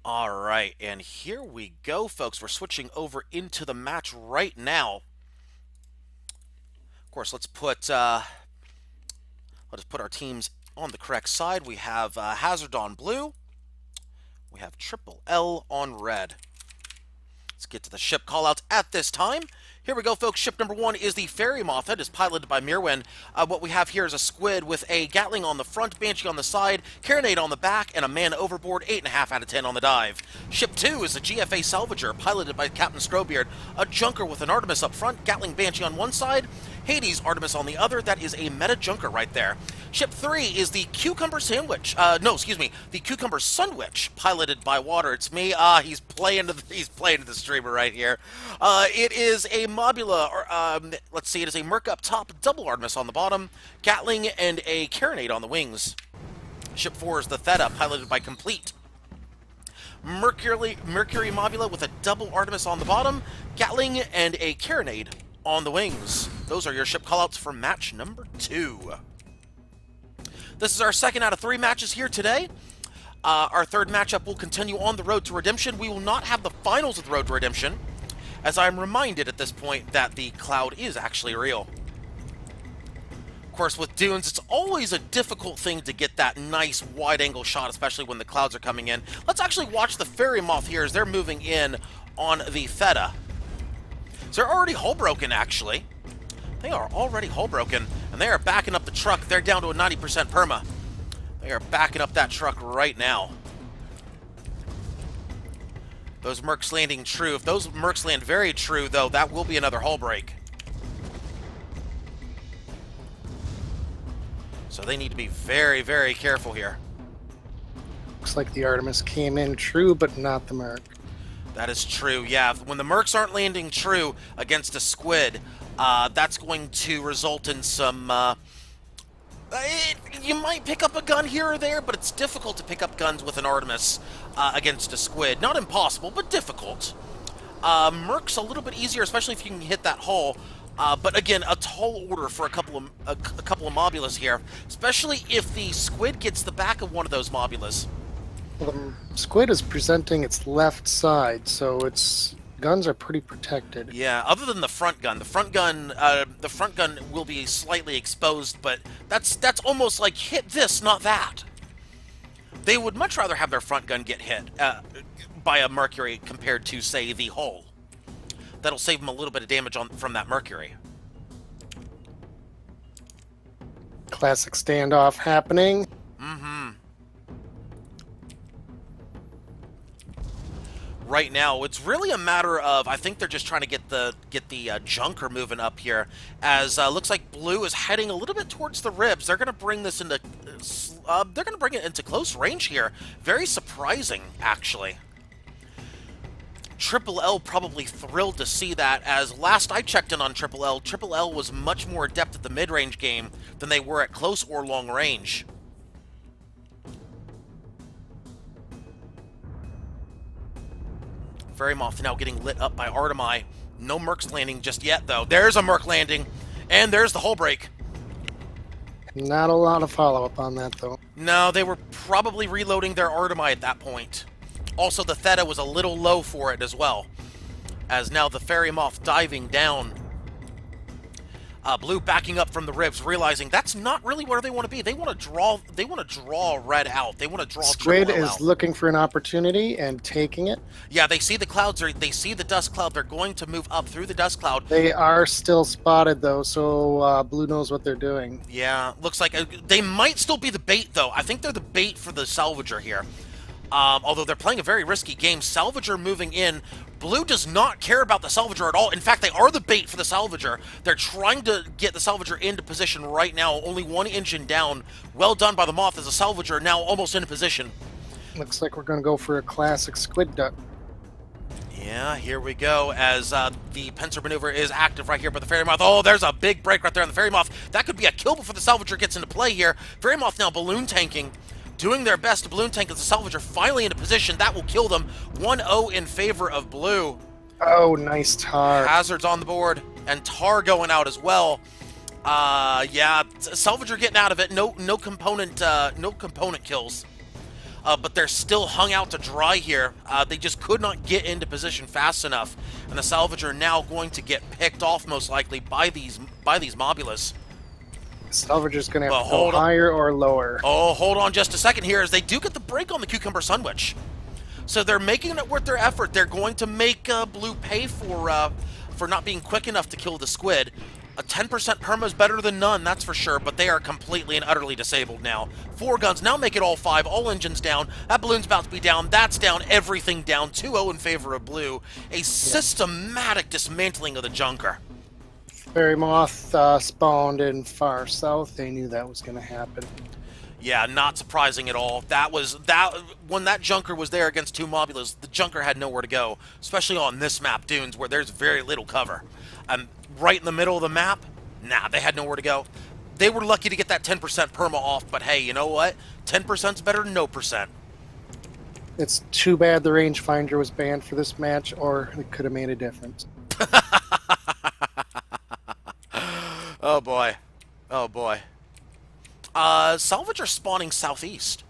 All right, and here we go, folks. We're switching over into the match right now. Of course, let's put our teams on the correct side. We have Hazard on blue. We have Triple L on red. Let's get to the ship callouts at this time. Here we go, folks. Ship number one is the Fairy Moth. It is piloted by Mirwin. What we have here is a squid with a Gatling on the front, Banshee on the side, Carronade on the back, and a man overboard. 8.5 out of 10 on the dive. Ship two is the GFA Salvager, piloted by Captain Scrowbeard. A Junker with an Artemis up front, Gatling Banshee on one side, Hades Artemis on the other. That is a meta Junker right there. Ship three is the Cucumber Sandwich. The Cucumber Sunwitch, piloted by Water. It's me. He's playing to the streamer right here. It is a Mobula, let's see, it is a Merc up top, double Artemis on the bottom, Gatling, and a Carronade on the wings. Ship 4 is the Theta, piloted by Complete. Mercury Mobula with a double Artemis on the bottom, Gatling, and a Carronade on the wings. Those are your ship callouts for match number 2. This is our second out of 3 matches here today. Our third matchup will continue on the Road to Redemption. We will not have the finals of the Road to Redemption, as I'm reminded at this point that the cloud is actually real. Of course, with dunes, it's always a difficult thing to get that nice wide-angle shot, especially when the clouds are coming in. Let's actually watch the Fairy Moth here as they're moving in on the Theta. So they're already hull-broken, actually. They are already hull-broken, and they are backing up the truck. They're down to a 90% perma. They are backing up that truck right now. Those Mercs landing true. If those Mercs land very true, though, that will be another hull break. So they need to be very, very careful here. Looks like the Artemis came in true, but not the Merc. That is true, yeah. When the Mercs aren't landing true against a squid, that's going to result in some... you might pick up a gun here or there, but it's difficult to pick up guns with an Artemis against a squid. Not impossible, but difficult. Merc's a little bit easier, especially if you can hit that hull. But again, a tall order for a couple of mobulas here, especially if the squid gets the back of one of those mobulas. Well, the squid is presenting its left side, so its guns are pretty protected. Yeah, other than the front gun. The front gun will be slightly exposed, but that's almost like hit this, not that. They would much rather have their front gun get hit by a Mercury compared to, say, the hull. That'll save them a little bit of damage from that Mercury. Classic standoff happening. Mm-hmm. Right now, it's really a matter of, I think they're just trying to get the Junker moving up here, as looks like Blue is heading a little bit towards the ribs. They're going to bring this into it into close range here. Very surprising, actually. Triple L probably thrilled to see that, as last I checked in on Triple L was much more adept at the mid-range game than they were at close or long range. Fairy Moth now getting lit up by Artemi. No Mercs landing just yet, though. There's a Merc landing, and there's the hull break. Not a lot of follow-up on that, though. No, they were probably reloading their Artemi at that point. Also, the Theta was a little low for it as well, as now the Fairy Moth diving down. Blue backing up from the ribs, realizing that's not really where they want to be. They want to draw. They want to draw red out. They want to draw. Squid Triple L is out. looking for an opportunity and taking it. Yeah, they see the clouds. They see the dust cloud. They're going to move up through the dust cloud. They are still spotted, though, so Blue knows what they're doing. Yeah, looks like they might still be the bait, though. I think they're the bait for the Salvager here. Although they're playing a very risky game. Salvager moving in. Blue does not care about the Salvager at all. In fact, they are the bait for the Salvager. They're trying to get the Salvager into position right now. Only one engine down. Well done by the Moth, as the Salvager now almost into position. Looks like we're going to go for a classic squid duck. Yeah, here we go, as the pincer maneuver is active right here by the Fairy Moth. Oh, there's a big break right there on the Fairy Moth. That could be a kill before the Salvager gets into play here. Fairy Moth now balloon tanking. Doing their best to balloon tank as the Salvager finally into position. That will kill them. 1-0 in favor of Blue. Oh, nice tar. Hazards on the board, and tar going out as well. Yeah, Salvager getting out of it. No component kills. but they're still hung out to dry here. They just could not get into position fast enough, and the Salvager now going to get picked off most likely by these Mobulas. Salvager's going to But have to go hold on. higher or lower. Oh, hold on just a second here, as they do get the break on the Cucumber Sunwitch. So they're making it worth their effort. They're going to make Blue pay for not being quick enough to kill the squid. A 10% perma is better than none, that's for sure, but they are completely and utterly disabled now. 4 guns, now make it all 5, all engines down. That balloon's about to be down, that's down, everything down. 2-0 in favor of Blue. A systematic dismantling of the Junker. Fairy Moth spawned in far south. They knew that was going to happen. Yeah, not surprising at all. When that Junker was there against 2 Mobulas, the Junker had nowhere to go, especially on this map, Dunes, where there's very little cover. Right in the middle of the map, nah, they had nowhere to go. They were lucky to get that 10% perma off, but hey, you know what? 10%'s better than no percent. It's too bad the rangefinder was banned for this match, or it could have made a difference. Oh boy. Oh boy. Salvager spawning southeast.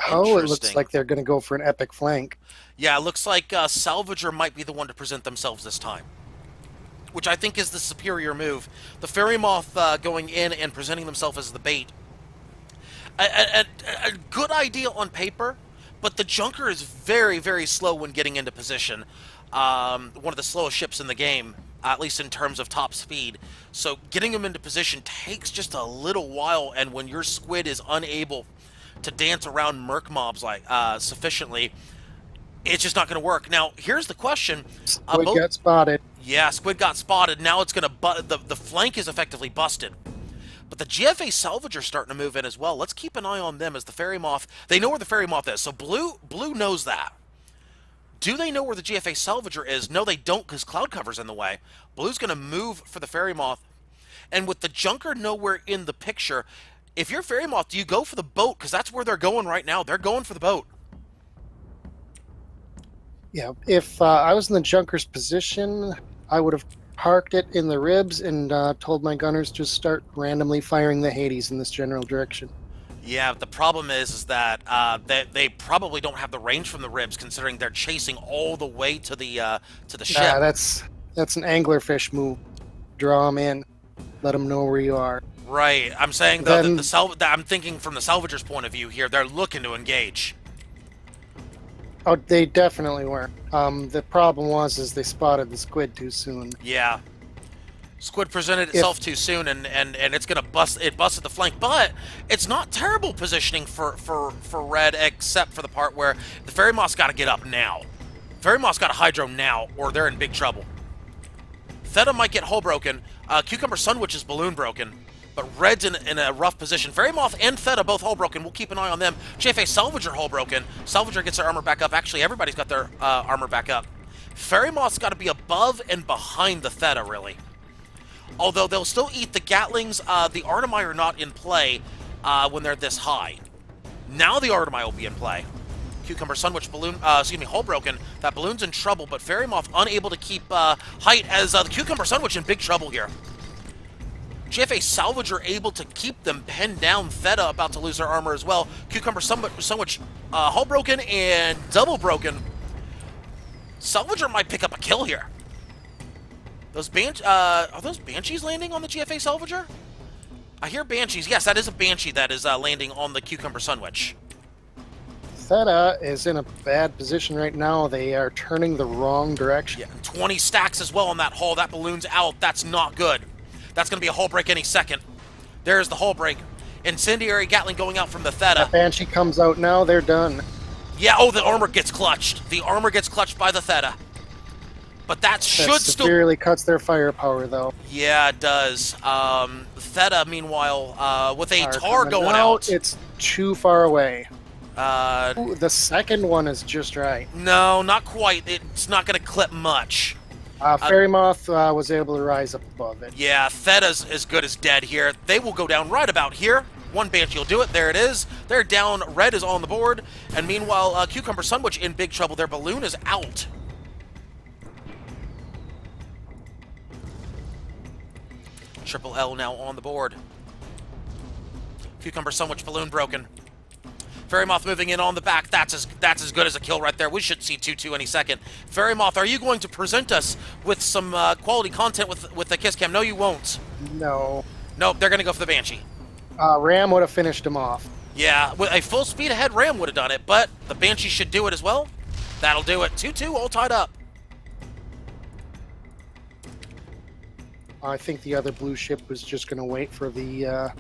Oh, it looks like they're going to go for an epic flank. Yeah, it looks like Salvager might be the one to present themselves this time, which I think is the superior move. The Fairy Moth going in and presenting themselves as the bait. A good idea on paper, but the Junker is very, very slow when getting into position. One of the slowest ships in the game, at least in terms of top speed. So getting them into position takes just a little while, and when your squid is unable to dance around merc mobs like sufficiently, it's just not going to work. Now, here's the question. Squid got spotted. Yeah, squid got spotted. Now it's going to... The flank is effectively busted. But the GFA Salvager starting to move in as well. Let's keep an eye on them as the Fairy Moth... They know where the Fairy Moth is, so Blue knows that. Do they know where the GFA Salvager is? No, they don't, because cloud cover's in the way. Blue's going to move for the Fairy Moth. And with the Junker nowhere in the picture, if you're Fairy Moth, do you go for the boat? Because that's where they're going right now. They're going for the boat. Yeah, if I was in the Junker's position, I would have parked it in the ribs and told my gunners to start randomly firing the Hades in this general direction. Yeah, the problem is that they probably don't have the range from the ribs, considering they're chasing all the way to the ship. Yeah, that's an anglerfish move. Draw them in, let them know where you are. Right. I'm saying though that I'm thinking from the Salvager's point of view here. They're looking to engage. Oh, they definitely were. The problem was they spotted the squid too soon. Yeah. Squid presented itself too soon, and it's gonna bust. It busted the flank, but it's not terrible positioning for Red, except for the part where the Fairy Moth's got to get up now. Fairy Moth's got to hydro now, or they're in big trouble. Theta might get hull broken. Cucumber Sunwitch is balloon broken, but Red's in a rough position. Fairy Moth and Theta both hull broken. We'll keep an eye on them. JFA Salvager hull broken. Salvager gets their armor back up. Actually, everybody's got their armor back up. Fairy Moth's got to be above and behind the Theta, really. Although they'll still eat the Gatlings, the Artemai are not in play when they're this high. Now the Artemai will be in play. Cucumber Sunwitch balloon, hull broken. That balloon's in trouble, but Fairy Moth unable to keep height as the Cucumber Sunwitch in big trouble here. GFA Salvager able to keep them pinned down. Theta about to lose their armor as well. Cucumber Sunwitch hull broken and double broken. Salvager might pick up a kill here. Those are those Banshees landing on the GFA Salvager? I hear Banshees. Yes, that is a Banshee that is landing on the Cucumber Sunwitch. Theta is in a bad position right now. They are turning the wrong direction. Yeah, and 20 stacks as well on that hull. That balloon's out. That's not good. That's going to be a hull break any second. There's the hull break. Incendiary Gatling going out from the Theta. That Banshee comes out now. They're done. Yeah, oh, the armor gets clutched. The armor gets clutched by the Theta. But that should still... severely cuts their firepower, though. Yeah, it does. Theta, meanwhile, with a tar going out... It's too far away. Ooh, the second one is just right. No, not quite. It's not going to clip much. Fairy Moth was able to rise up above it. Yeah, Theta's as good as dead here. They will go down right about here. One Banshee will do it. There it is. They're down. Red is on the board. And meanwhile, Cucumber Sunwitch in big trouble. Their balloon is out. Triple L now on the board. Cucumber Sandwich balloon broken. Fairy Moth moving in on the back. That's as good as a kill right there. We should see 2-2 any second. Fairy Moth, are you going to present us with some quality content with the kiss cam? No, you won't. No. Nope, they're going to go for the Banshee. Ram would have finished him off. Yeah, with a full speed ahead Ram would have done it, but the Banshee should do it as well. That'll do it. 2-2, all tied up. I think the other blue ship was just going to wait for the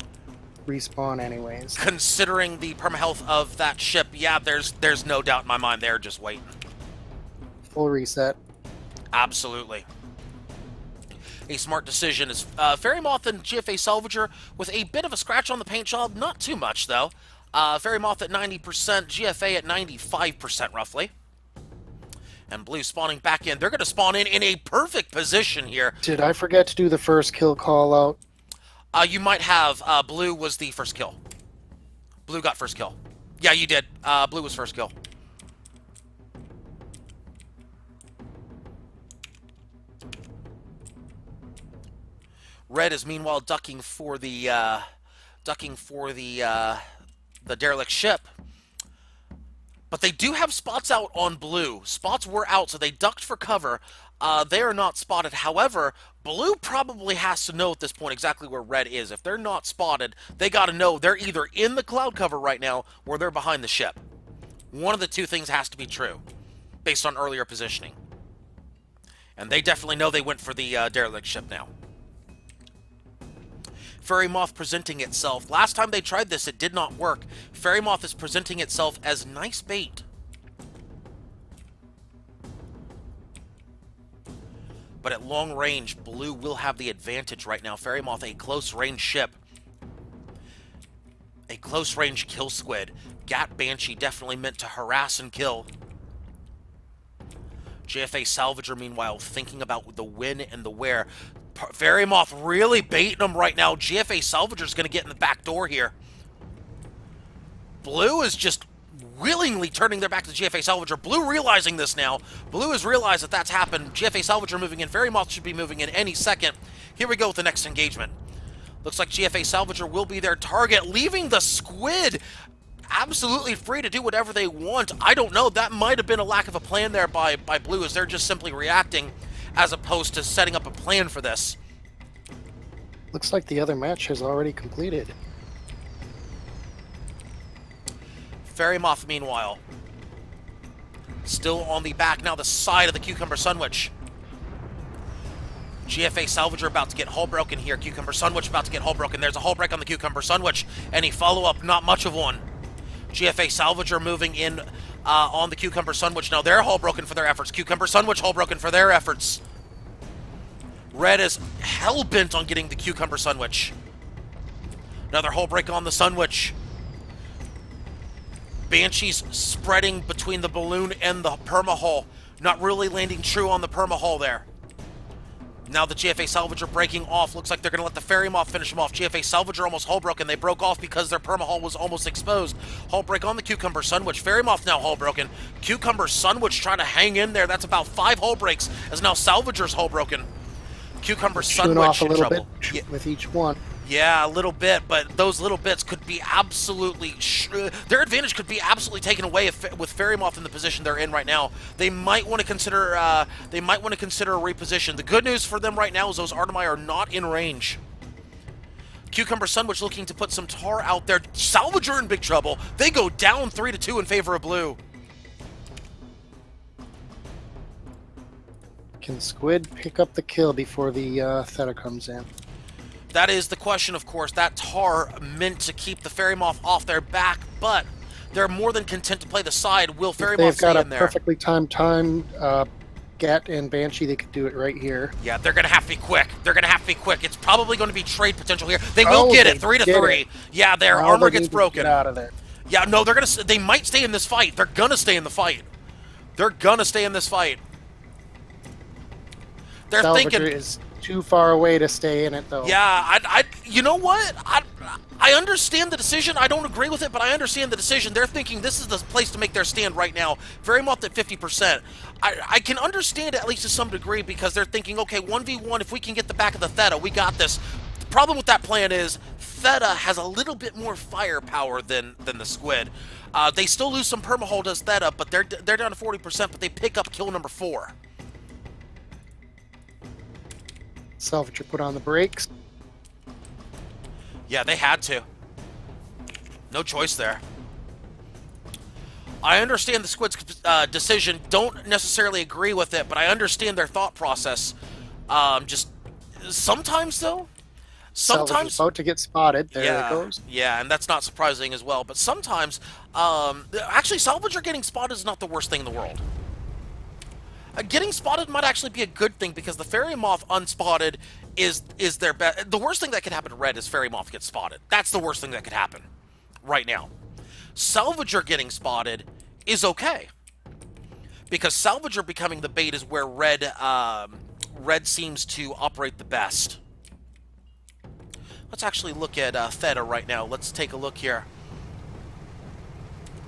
respawn anyways. Considering the permahealth of that ship, yeah, there's no doubt in my mind they're just waiting. Full reset. Absolutely. A smart decision is Fairy Moth and GFA Salvager with a bit of a scratch on the paint job. Not too much, though. Fairy Moth at 90%, GFA at 95%, roughly. And Blue spawning back in. They're going to spawn in a perfect position here. Did I forget to do the first kill call out? You might have. Blue was the first kill. Blue got first kill. Yeah, you did. Blue was first kill. Red is meanwhile ducking for the derelict ship. But they do have spots out on Blue. Spots were out, so they ducked for cover. They are not spotted. However, Blue probably has to know at this point exactly where Red is. If they're not spotted, they got to know they're either in the cloud cover right now or they're behind the ship. One of the two things has to be true, based on earlier positioning. And they definitely know they went for the derelict ship now. Fairy Moth presenting itself. Last time they tried this, it did not work. Fairy Moth is presenting itself as nice bait. But at long range, Blue will have the advantage right now. Fairy Moth, a close range ship. A close range kill squid. Gat Banshee definitely meant to harass and kill. GFA Salvager, meanwhile, thinking about the when and the where. Fairy Moth really baiting them right now. GFA Salvager's going to get in the back door here. Blue is just willingly turning their back to GFA Salvager. Blue realizing this now. Blue has realized that that's happened. GFA Salvager moving in. Fairy Moth should be moving in any second. Here we go with the next engagement. Looks like GFA Salvager will be their target, leaving the squid absolutely free to do whatever they want. I don't know. That might have been a lack of a plan there by Blue, as they're just simply reacting as opposed to setting up a plan for this. Looks like the other match has already completed. Fairy Moth, meanwhile, still on the back now, the side of the Cucumber Sandwich. GFA Salvager about to get hull broken here. Cucumber Sandwich about to get hull broken. There's a hull break on the Cucumber Sandwich. Any follow-up? Not much of one. GFA Salvager moving in on the Cucumber Sandwich. Now they're hull broken for their efforts. Cucumber Sandwich hull broken for their efforts. Red is hell-bent on getting the Cucumber Sandwich. Another hull break on the Sandwich. Banshee's spreading between the balloon and the perma-hull. Not really landing true on the perma-hull there. Now the GFA Salvager breaking off. Looks like they're going to let the Fairy Moth finish them off. GFA Salvager almost hull broken. They broke off because their perma-hull was almost exposed. Hull break on the Cucumber Sandwich. Fairy Moth now hull broken. Cucumber Sandwich trying to hang in there. That's about 5 hull breaks as now Salvager's hull broken. Cucumber Sandwich off a in little trouble. bit with each one. Yeah, a little bit, but those little bits could be absolutely... their advantage could be absolutely taken away with Fairy Moth in the position they're in right now. They might want to consider. They might want to consider a reposition. The good news for them right now is those Artemai are not in range. Cucumber Sandwich looking to put some tar out there. Salvager in big trouble. They go down 3-2 in favor of Blue. Can Squid pick up the kill before the Theta comes in? That is the question, of course. That tar meant to keep the Fairy Moth off their back, but they're more than content to play the side. Will Fairy Moth stay in there? They've got a perfectly timed time. Gat and Banshee, they could do it right here. Yeah, they're going to have to be quick. They're going to have to be quick. It's probably going to be trade potential here. They will get it, 3-3. Yeah, their armor gets broken. Get out of there. Yeah, no, they're going to. They might stay in this fight. They're going to stay in the fight. They're going to stay in this fight. They're Salvager thinking is too far away to stay in it, though. Yeah, you know what? I understand the decision. I don't agree with it, but I understand the decision. They're thinking this is the place to make their stand right now. Very much at 50%. I can understand it at least to some degree because they're thinking, okay, 1v1, if we can get the back of the Theta, we got this. The problem with that plan is Theta has a little bit more firepower than the Squid. They still lose some permahull as Theta, but they're down to 40%, but they pick up kill number 4. Salvager put on the brakes. Yeah, they had to. No choice there. I understand the Squid's decision. Don't necessarily agree with it, but I understand their thought process. Just sometimes, though, Salvager's about to get spotted. There yeah, it goes. yeah, and that's not surprising as well. But sometimes, actually, Salvager getting spotted is not the worst thing in the world. Getting spotted might actually be a good thing because the Fairy Moth unspotted is their best. The worst thing that could happen to Red is Fairy Moth gets spotted. That's the worst thing that could happen right now. Salvager getting spotted is okay because Salvager becoming the bait is where Red seems to operate the best. Let's actually look at Theta right now. Let's take a look here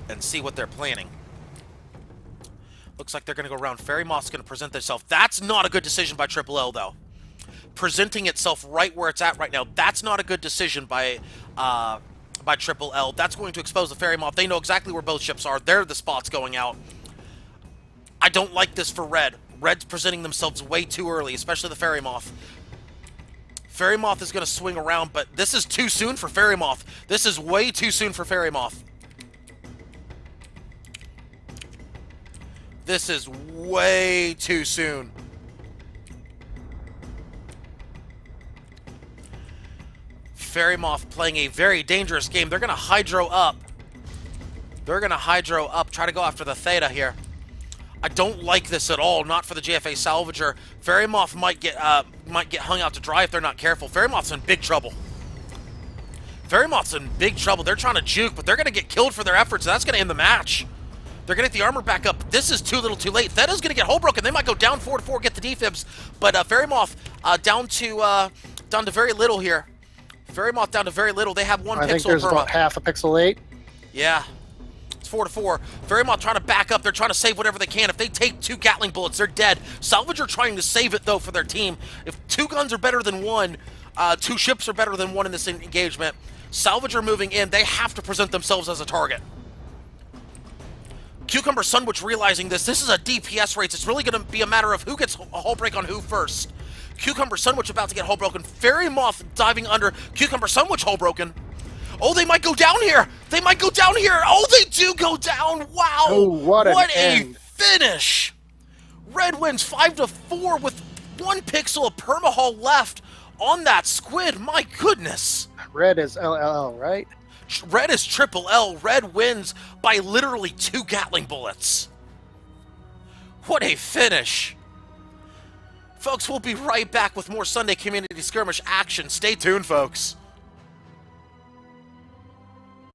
and see what they're planning. Looks like they're going to go around. Fairy Moth's going to present themselves. That's not a good decision by Triple L, though. Presenting itself right where it's at right now. That's not a good decision by Triple L. That's going to expose the Fairy Moth. They know exactly where both ships are. They're the spots going out. I don't like this for Red. Red's presenting themselves way too early, especially the Fairy Moth. Fairy Moth is going to swing around, but this is too soon for Fairy Moth. This is way too soon for Fairy Moth. This is way too soon. Fairy Moth playing a very dangerous game. They're going to Hydro up. They're going to Hydro up. Try to go after the Theta here. I don't like this at all. Not for the JFA Salvager. Fairy Moth might get hung out to dry if they're not careful. Fairy Moth's in big trouble. Fairy Moth's in big trouble. They're trying to juke, but they're going to get killed for their efforts, and that's going to end the match. They're going to get the armor back up. This is too little too late. Theta's going to get hull broken. They might go down 4-4, get the defibs. But Fairy Moth down to very little here. Fairy Moth down to very little. They have 1 pixel. I think there's about half a pixel late. Yeah. It's 4-4. Fairy Moth trying to back up. They're trying to save whatever they can. If they take 2 Gatling bullets, they're dead. Salvager trying to save it, though, for their team. If 2 guns are better than 1, 2 ships are better than 1 in this engagement. Salvager moving in. They have to present themselves as a target. Cucumber Sunwitch realizing this is a DPS race. It's really going to be a matter of who gets a hull break on who first. Cucumber Sunwitch about to get hull broken. Fairy Moth diving under. Cucumber Sunwitch hull broken. Oh, they might go down here. They might go down here. Oh, they do go down. Wow. Oh, what a finish. Red wins 5-4 with 1 pixel of permahull left on that Squid. My goodness. Red is LLL, right? Red is Triple L. Red wins by literally 2 Gatling bullets. What a finish. Folks, we'll be right back with more Sunday Community Skirmish action. Stay tuned, folks.